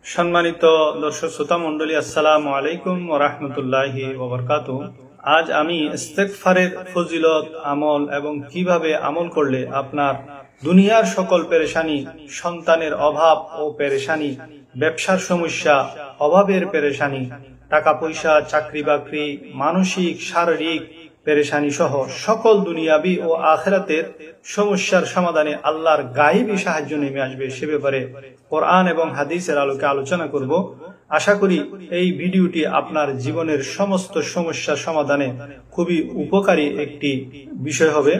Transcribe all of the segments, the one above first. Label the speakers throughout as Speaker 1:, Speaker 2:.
Speaker 1: সম্মানিত দর্শক শ্রোতা মণ্ডলী, আসসালামু আলাইকুম ওয়া রাহমাতুল্লাহি ওয়া বারাকাতুহু। আজ আমি ইস্তেগফারের ফজিলত, আমল এবং কিভাবে আমল করলে আপনার দুনিয়ার সকল পেরেশানি, সন্তানের অভাব ও পেরেশানি, ব্যবসার সমস্যা, অভাবের পেরেশানি, টাকা পয়সা, চাকরি বাকরি, মানসিক শারীরিক পেরেশানি সহ সকল দুনিয়াবি ও আখিরাতের সমস্যার সমাধানে আল্লাহর গায়েবী সাহায্য নেমে আসবে, সে ব্যাপারে কোরআন এবং হাদিসের আলোকে আলোচনা করব। আশা করি এই ভিডিওটি আপনার জীবনের সমস্ত সমস্যার সমাধানে খুবই উপকারী একটি বিষয় হবে।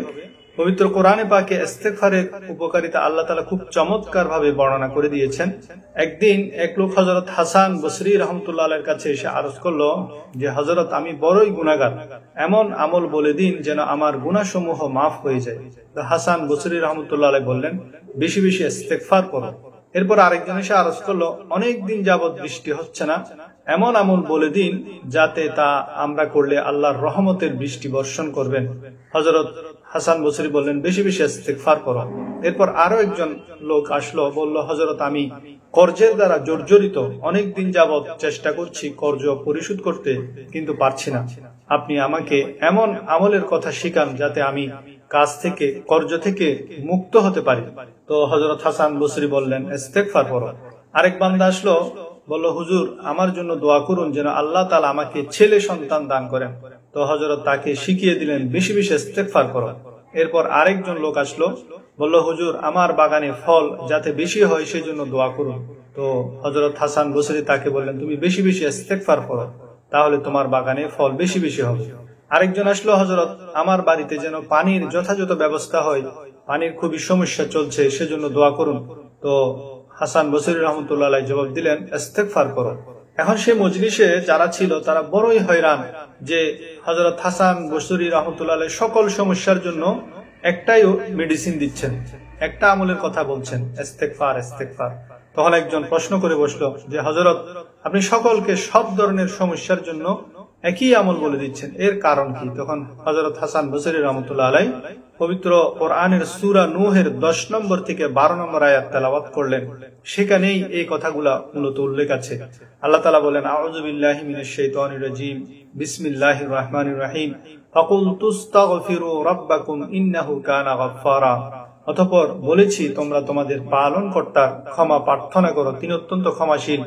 Speaker 1: পবিত্র কোরআনে পাকে ইস্তেগফারের উপকারিতা আল্লাহ তাআলা খুব চমৎকার ভাবে বর্ণনা করে দিয়েছেন। একদিন এক লোক হযরত হাসান বসরি রাহমাতুল্লাহ আলাইহির কাছে এসে আরজ করলো যে, হযরত, আমি বড়ই গুনাহগার, এমন আমল বলে দিন যেন আমার গুনাহসমূহ মাফ হয়ে যায়। তো হাসান বসরি রাহমাতুল্লাহ আলাইহি বললেন, বেশি বেশি ইস্তেগফার করো। এরপর আরেকজন এসে আরজ করলো, অনেক দিন যাবত বৃষ্টি হচ্ছে না, এমন আমল বলে দিন যাতে তা আমরা করলে আল্লাহর রহমতের বৃষ্টি বর্ষণ করবেন। হযরত হাসান বসরি বললেন, বেশি বেশি ইস্তেগফার করো। এরপর আরো একজন লোক আসলো, বলল, হযরত, আমি কর্জের দ্বারা জর্জরিত, অনেক দিন যাবত চেষ্টা করছি কর্জ পরিশোধ করতে, কিন্তু পারছি না। আপনি আমাকে এমন আমলের কথা শিখান যাতে আমি কর্জ থেকে মুক্ত হতে পারি। তো হযরত হাসান বসরি বললেন, ইস্তেগফার করো। আরেক বান্দা আসলো, বলল, হুজুর, আমার জন্য দোয়া করুন যেন আল্লাহ তাআলা আমাকে ছেলে সন্তান দান করেন। তো হযরত তাকে শিখিয়ে দিলেন, বেশি বেশি ইস্তেগফার করো। এরপর আরেকজন লোক আসলো, বলল, হুজুর, আমার বাগানে ফল যাতে বেশি হয় সেই জন্য দোয়া করুন। তো হযরত হাসান বসরি তাকে বললেন, তুমি বেশি বেশি ইস্তেগফার করো, তাহলে তোমার বাগানে ফল বেশি বেশি হবে। আরেকজন আসলো, হযরত, আমার বাড়িতে যেন পানির যথাযথ ব্যবস্থা হয়, পানির খুবই সমস্যা চলছে, সেজন্য দোয়া করুন। তো হাসান বসরি রহমতুল্লাহ আলাইহি জবাব দিলেন, ইস্তেগফার করো। এখন সে মজলিসে যারা ছিল তারা বড়ই হয়রান যে হযরত হাসান বসরি রহমতুল্লাহ আলাইহি সকল সমস্যার জন্য একটাই মেডিসিন দিচ্ছেন, একটা আমলের কথা বলছেন, ইস্তেগফার ইস্তেগফার। তখন একজন প্রশ্ন করে বসলো যে, হযরত, আপনি সকলকে সব ধরনের সমস্যার জন্য একই আমল বলে দিচ্ছেন, এর কারণ কি? তখন হযরত হাসান বসরি রহমতুল্লাহ আলাইহি পবিত্র কোরআনের সূরা নূহের 10 নম্বর থেকে 12 নম্বর আয়াত তেলাওয়াত করলেন। সেখানেই এই কথাগুলা মূলত উল্লেখ আছে। আল্লাহ তাআলা বলেন, আউযু বিল্লাহি মিনাশ শাইতানির রাজীম, বিসমিল্লাহির রহমানির রহিম, ফাকুল তুস্তাগফিরু রাব্বাকুম ইন্নাহু কানা গাফফারা। অতঃপর বলেছি, তোমরা তোমাদের পালনকর্তার ক্ষমা প্রার্থনা করো, তিনি অত্যন্ত ক্ষমাশীল।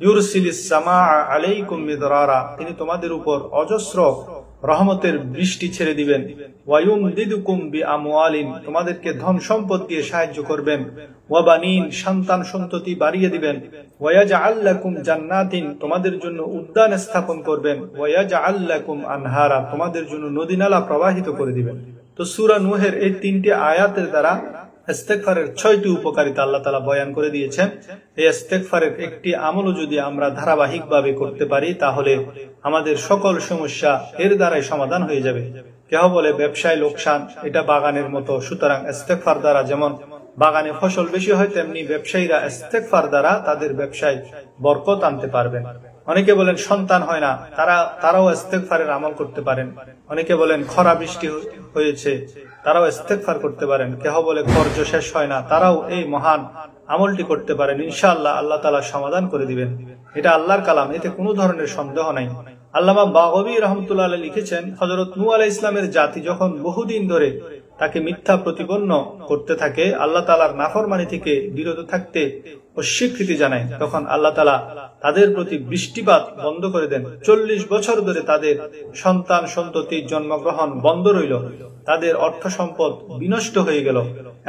Speaker 1: ইউরসিলিস সামাআ আলাইকুম মিদরারা, তিনি তোমাদের উপর অজস্র রহমতের বৃষ্টি ছেড়ে দিবেন। ওয়ায়ুমদিদুকুম বিআমওয়ালিন, তোমাদেরকে ধন সম্পদ দিয়ে সাহায্য করবেন। ওয়াবানিন, সন্তান সন্ততি বাড়িয়ে দিবেন। ওয়ায়াজআল লাকুম জান্নাতিন, তোমাদের জন্য উদ্যান স্থাপন করবেন। ওয়ায়াজআল লাকুম আনহারা, তোমাদের জন্য নদী নালা প্রবাহিত করে দিবেন। তো সূরা নূহের এই 3টি আয়াতের দ্বারা ইস্তেগফারের 6টি উপকারিতা আল্লাহ তাআলা বয়ান করে দিয়েছেন। এই ইস্তেগফারের একটি আমলও যদি আমরা ধারাবাহিকভাবে করতে পারি তাহলে আমাদের সকল সমস্যা এর দ্বারাই সমাধান হয়ে যাবে। কেহ বলে ব্যবসায় লোকসান, এটা বাগানের মতো, সুতরাং ইস্তেগফার দ্বারা যেমন বাগানে ফসল বেশি হয়, তেমনি ব্যবসায়ীরা ইস্তেগফার দ্বারা তাদের ব্যবসায় বরকত আনতে পারবেন। অনেকে বলেন সন্তান হয় না, তারাও ইস্তেগফারের আমল করতে পারেন। অনেকে বলেন খরা বৃষ্টি হয়েছে, তারাও ইস্তেগফার করতে পারেন। কেহ বলে কর্জ শেষ হয় না, তারাও এই মহান আমলটি করতে পারেন। ইনশাআল্লাহ আল্লাহ তাআলা সমাধান করে দিবেন। এটা আল্লাহর কালাম, এতে কোনো ধরনের সন্দেহ নাই। আল্লামা বাগবী রহমতুল্লাহ আলাইহি লিখেছেন, হযরত নূহ আলাইহিস সালামের জাতি যখন বহুদিন ধরে তাকে মিথ্যা প্রতিপন্ন করতে থাকে, আল্লাহ তাআলার নাফরমানি থেকে বিরত থাকতে অস্বীকৃতি জানায়, তখন আল্লাহ তাআলা তাদের প্রতি বৃষ্টিপাত বন্ধ করে দেন। 40 বছর ধরে তাদের সন্তান সন্ততির জন্মগ্রহণ বন্ধ রইল, তাদের অর্থ সম্পদ বিনষ্ট হয়ে গেল,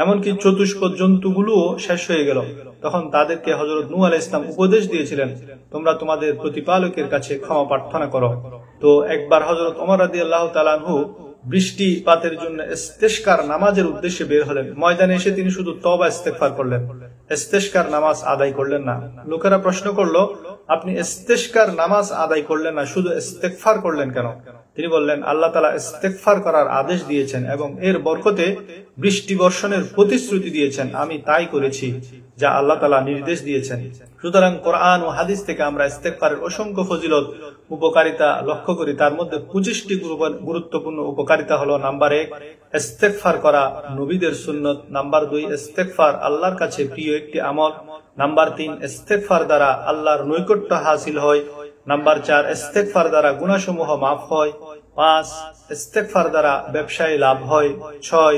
Speaker 1: এমনকি চতুষ্পদ জন্তুগুলোও শেষ হয়ে গেল। তখন তাদেরকে হযরত নূহ আলাইহিস সালাম উপদেশ দিয়েছিলেন, তোমরা তোমাদের প্রতিপালকের কাছে ক্ষমা প্রার্থনা করো। তো একবার হযরত ওমর রাদিয়াল্লাহু তাআলা আনহু বৃষ্টিপাতের জন্য ইস্তেশকার নামাজের উদ্দেশ্যে বের হলেন। ময়দানে এসে তিনি শুধু তওবা ইস্তেগফার করলেন, ইস্তেশকার নামাজ আদায় করলেন না। লোকেরা প্রশ্ন করলো, আপনি ইস্তেশকার নামাজ আদায় করলেন না, শুধু ইস্তেগফার করলেন কেন? তিনি বললেন, আল্লাহ তাআলা ইস্তেগফার করার আদেশ দিয়েছেন এবং এর বরকতে বৃষ্টি বর্ষণের প্রতিশ্রুতি দিয়েছেন, আমি তাই করেছি যা আল্লাহ তাআলা নির্দেশ দিয়েছেন। সুতরাং কোরআন ও হাদিস থেকে আমরা ইস্তেগফারের অসংখ্য ফজিলত, উপকারিতা লক্ষ্য করি। তার মধ্যে 25টি গুরুত্বপূর্ণ উপকারিতা হলো, নাম্বার 1, ইস্তেগফার করা নবীদের সুন্নত। নাম্বার 2, ইস্তেগফার আল্লাহর কাছে প্রিয় একটি আমল। নাম্বার 3, ইস্তেগফার দ্বারা আল্লাহর নৈকট্য হাসিল হয়। নাম্বার 4, ইস্তেগফার দ্বারা গুনাহসমূহ মাফ হয়। 5, ইস্তেগফার দ্বারা ব্যবসায় লাভ হয়। 6,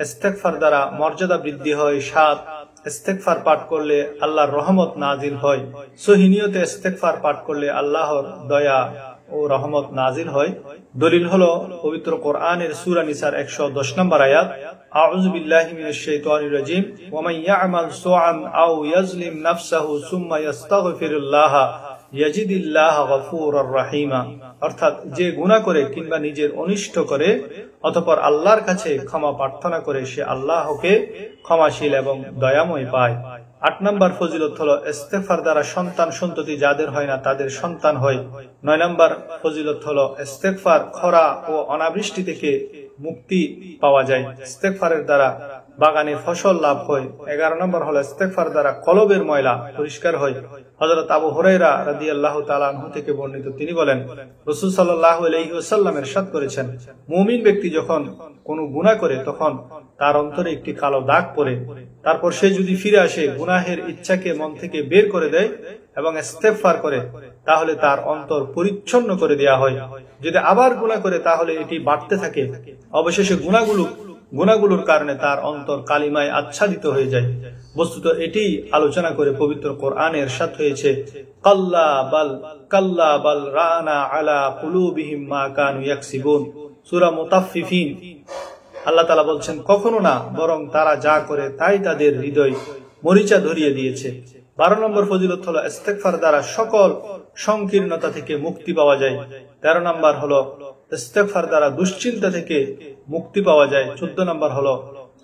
Speaker 1: ইস্তেগফার দ্বারা মর্যাদা বৃদ্ধি হয়। 7, ইস্তেগফার পাঠ করলে আল্লাহর রহমত নাজিল হয়। সহিহ নিয়তে ইস্তেগফার পাঠ করলে আল্লাহর দয়া ও রহমত নাজিল হয়। দলিল হলো পবিত্র কোরআনের সূরা নিসার 110 নম্বর আয়াত, আউযু বিল্লাহি মিনাশ শাইতানির রাজিম, ওয়া মান ইয়া'মাল সুআন আও ইয়াজলিম নাফসাহু সুম্মা ইস্তাগফিরুল্লাহ ইয়াজিদিল্লাহ গফুরুর রহিমা। অর্থাৎ যে গুনাহ করে কিংবা নিজের অনিষ্ট করে অতঃপর আল্লাহর কাছে ক্ষমা প্রার্থনা করে সে আল্লাহকে ক্ষমাশীল এবং দয়াময় পায়। 8 নম্বর ফজিলত হলো ইস্তেগফার দ্বারা সন্তান সন্ততি যাদের হয় না তাদের সন্তান হয়। 9 নম্বর ফজিলত হলো ইস্তেগফার খরা ও অনাবৃষ্টি থেকে মুক্তি পাওয়া যায়। ইস্তেগফারের দ্বারা বাগানে ফসল লাভ হয়। 11 নম্বর হলো ইস্তেগফার দ্বারা কলবের ময়লা পরিষ্কার হয়। হযরত আবু হুরায়রা রাদিয়াল্লাহু তাআলা আনহু থেকে বর্ণিত, তিনি বলেন, রাসূল সাল্লাল্লাহু আলাইহি ওয়াসাল্লাম ইরশাদ করেছেন, মুমিন ব্যক্তি যখন কোনো গুনাহ করে তখন তার অন্তরে একটি কালো দাগ পড়ে, তারপর সে যদি ফিরে আসে, গুনাহের ইচ্ছাকে মন থেকে বের করে দেয় এবং ইস্তেগফার করে, তাহলে তার অন্তর পরিচ্ছন্ন করে দেয়া হয়। যদি আবার গুনাহ করে তাহলে এটি বাড়তে থাকে। অবশেষে গুনাহগুলোর কারণে তার অন্তর কালিমায় আচ্ছাদিত হয়ে যায়। বস্তুত এটি আলোচনা করে পবিত্র কোরআনে ইরশাদ হয়েছে, কাল্লা বাল রানা আলা কুলুবিহিম মা কানু ইয়াকসিবুন। সূরা মুতাফফিফিন। আল্লাহ তাআলা বলছেন, কখনো না, বরং তারা যা করে তাই তাদের হৃদয় মরিচা ধরিয়ে দিয়েছে। 12 নম্বর ফজিলত হলো ইস্তেগফার দ্বারা সকল সংকীর্ণতা থেকে মুক্তি পাওয়া যায়। 13 নম্বর হলো ইস্তেগফার দ্বারা দুশ্চিন্তা থেকে মুক্তি পাওয়া যায়। 14 নম্বর হলো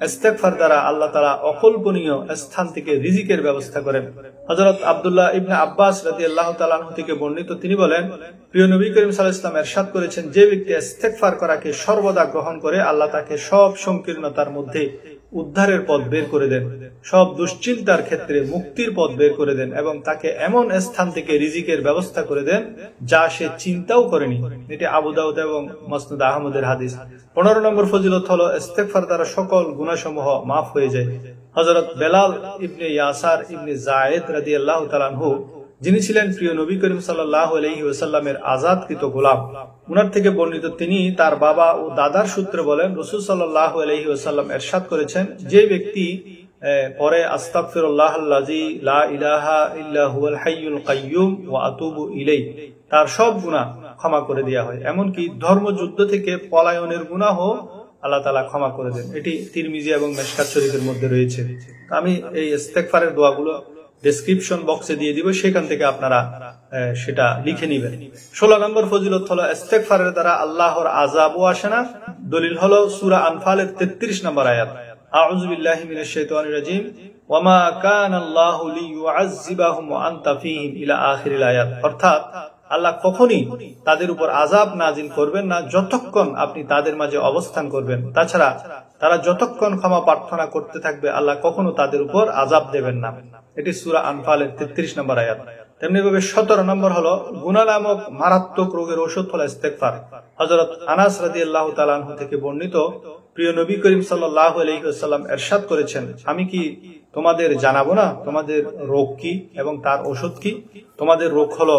Speaker 1: ইস্তেগফার দ্বারা আল্লাহ তাআলা অকল্পনীয় স্থান থেকে রিজিকের ব্যবস্থা করেন। হযরত আব্দুল্লাহ ইবনে আব্বাস রাদিয়াল্লাহু তাআলা আনহু থেকে বর্ণিত, তিনি বলেন, প্রিয় নবী করিম সাল্লাল্লাহু আলাইহি ওয়াসাল্লাম ইরশাদ করেছেন, যে ব্যক্তি ইস্তেগফার করাকে সর্বদা গ্রহণ করে আল্লাহ তাকে সব সংকীর্ণতার মধ্যে উদ্ধারের পথ বের করে দেন, সব দুশ্চিন্তার ক্ষেত্রে মুক্তির পথ বের করে দেন এবং তাকে এমন স্থান থেকে রিজিকের ব্যবস্থা করে দেন যা সে চিন্তাও করেনি। এটি আবু দাউদ এবং মুসনাদ আহমদের হাদিস। 15 নম্বর ফজিলত হলো ইস্তেগফার দ্বারা সকল গুনাহসমূহ মাফ হয়ে যায়। হযরত বেলাল ইবনে ইয়াসার ইবনে যায়েদ রাদিয়াল্লাহু তাআলা আনহু, যিনি ছিলেন প্রিয় নবী করিম সাল্লাল্লাহু আলাইহি ওয়াসাল্লামের আযাদকৃত গোলাম, উনার থেকে বর্ণিত, তিনি তার বাবা ও দাদার সূত্রে বলেন, রাসূল সাল্লাল্লাহু আলাইহি ওয়াসাল্লাম ইরশাদ করেছেন, যে ব্যক্তি পরে আস্তাগফিরুল্লাহাল্লাযী লা ইলাহা ইল্লা হুয়াল হাইয়ুল কাইয়্যুম ওয়া আতুবু ইলাইহি, তার সব গুনাহ ক্ষমা করে দেওয়া হয়, এমনকি ধর্মযুদ্ধ থেকে পলায়নের গুনাহ আল্লাহ তাআলা ক্ষমা করে দেন। এটি তিরমিজি এবং মিশকাত শরীফের মধ্যে রয়েছে। আমি এই ইস্তেগফারের দোয়াগুলো ডেসক্রিপশন বক্সে দিয়ে দিব, সেখান থেকে আপনারা সেটা লিখে নেবেন। 16 নম্বর ফজিলত হলো ইস্তেগফারের দ্বারা আল্লাহর আযাবও আসে না। দলিল হলো সূরা আনফালের 33 নম্বর আয়াত, আউযু বিল্লাহি মিনাশ শাইতানির রাজিম, ওয়া মা কানা আল্লাহু লিইউআযযিবাহুম ওয়া আনতা ফীহিম ইলা আখিরিল আয়াত। অর্থাৎ আল্লাহ কখনই তাদের উপর আযাব নাজিল করবেন না যতক্ষণ আপনি তাদের মাঝে অবস্থান করবেন। তাছাড়া তারা যতক্ষণ ক্ষমা প্রার্থনা করতে থাকবে আল্লাহ কখনো তাদের উপর আযাব দেবেন না। এটি সূরা আনফালের 33 নম্বর আয়াত। তেমনি ভাবে 17 নম্বর হলো গুনাহ নামক মারাত্মক রোগের ঔষধ হলো ইস্তেগফার। হযরত আনাস রাদিয়াল্লাহু তাআলা আনহু থেকে বর্ণিত, প্রিয় নবী করিম সাল্লাল্লাহু আলাইহি ওয়াসাল্লাম ইরশাদ করেছেন, আমি কি তোমাদের জানাবো না তোমাদের রোগ কি এবং তার ঔষধ কি? তোমাদের রোগ হলো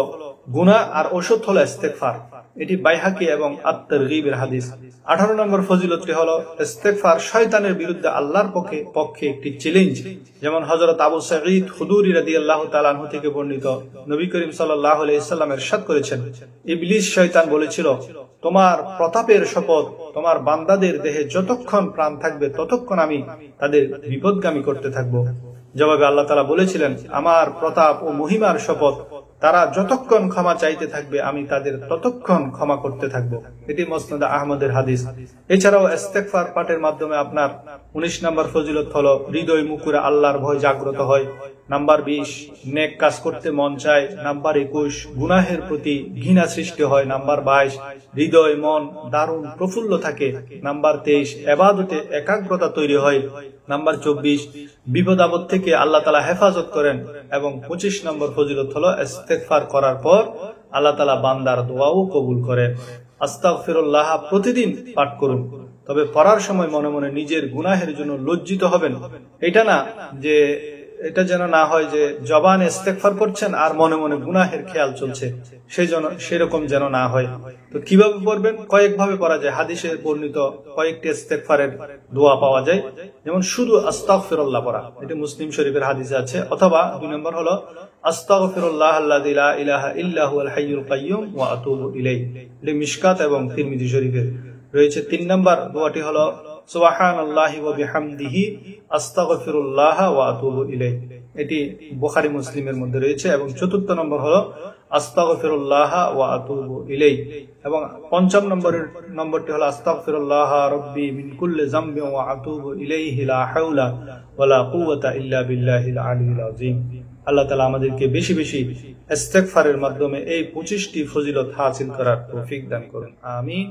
Speaker 1: গুনাহ আর ঔষধ হলো ইস্তেগফার। এটি বাইহাকি এবং আত-তারগীবের হাদিস। 18 নম্বর ফজিলতটি হলো ইস্তেগফার শয়তানের বিরুদ্ধে আল্লাহর পক্ষে একটি চ্যালেঞ্জ। যেমন হযরত আবু সাঈদ খুদরি রাদিয়াল্লাহু তাআলা আনহু থেকে বর্ণিত, নবী করিম সাল্লাল্লাহু আলাইহি ওয়াসাল্লাম ইরশাদ করেছেন, ইবলিস শয়তান বলেছিল, তোমার প্রতাপের শপথ, তোমার বান্দাদের দেহে যতক্ষণ প্রাণ থাকবে ততক্ষণ আমি তাদের বিপদগামী করতে থাকবো। জবাবে আল্লাহ তাআলা বলেছিলেন, আমার প্রতাপ ও মহিমার শপথ, তারা যতক্ষণ ক্ষমা চাইতে থাকবে আমি তাদের ততক্ষণ ক্ষমা করতে থাকবো। এটি মুসনাদ আহমদের হাদিস। এছাড়াও ইস্তেগফার পাঠের মাধ্যমে আপনার 19 নম্বর ফজিলত হলো হৃদয় মুকুরে আল্লাহর ভয় জাগ্রত হয়। নাম্বার 20, নেক কাজ করতে মন চায়। নাম্বার 21, গুনাহের প্রতি ঘৃণা সৃষ্টি হয়। নাম্বার 22, হৃদয় মন দারুণ প্রফুল্ল থাকে। নাম্বার 23, ইবাদতে একাগ্রতা তৈরি হয়। নাম্বার 24, বিপদ আপদ থেকে আল্লাহ তাআলা হেফাজত করেন। এবং 25 নম্বর ফজিলত হলো ইস্তেগফার করার পর আল্লাহ তাআলা বান্দার দোয়াও কবুল করেন। আস্তাগফিরুল্লাহ প্রতিদিন পাঠ করুন, তবে পড়ার সময় মনে মনে নিজের গুনাহের জন্য লজ্জিত হবেন। এটা না যে এটা যেন না হয় যে জবানে ইস্তেগফার করছেন আর মনে মনে গুনাহের খেয়াল চলছে, সেরকম যেন না হয়। তো কিভাবে পড়বেন? কয়েকভাবে পড়া যায়। হাদিসে বর্ণিত কয়েকটি ইস্তেগফারের দোয়া পাওয়া যায়, যেমন শুধু আস্তাগফিরুল্লাহ পড়া, এটা মুসলিম শরীফের হাদিসে আছে। অথবা 2 নম্বর হলো আস্তাগফিরুল্লাহ আল্লাযী লা ইলাহা ইল্লা হুয়াল হাইয়ুল কাইয়্যুম ওয়া আতুবু ইলাইহি, এটা মিশকাত এবং তিরমিজি শরীফে রয়েছে। 3 নম্বর দোয়াটি হলো সুবহানাল্লাহি ওয়া বিহামদিহি আস্তাগফিরুল্লাহ ওয়া আতুবু ইলাইহি, এটি বুখারী মুসলিমের মধ্যে রয়েছে। এবং 4 নম্বর হলো আস্তাগফিরুল্লাহ ওয়া আতুবু ইলাইহি। এবং 5 নম্বরটি হলো আস্তাগফিরুল্লাহ রাব্বি মিন কুল্লি যামবিন ওয়া আতুবু ইলাইহি লা হাওলা ওয়া লা কুওয়াতা ইল্লা বিল্লাহিল আলিয়্যিল আযীম। আল্লাহ তাআলা আমাদেরকে বেশি বেশি ইস্তেগফারের মাধ্যমে এই 25টি ফজিলত হাসিল করার তৌফিক দান করুন। আমিন।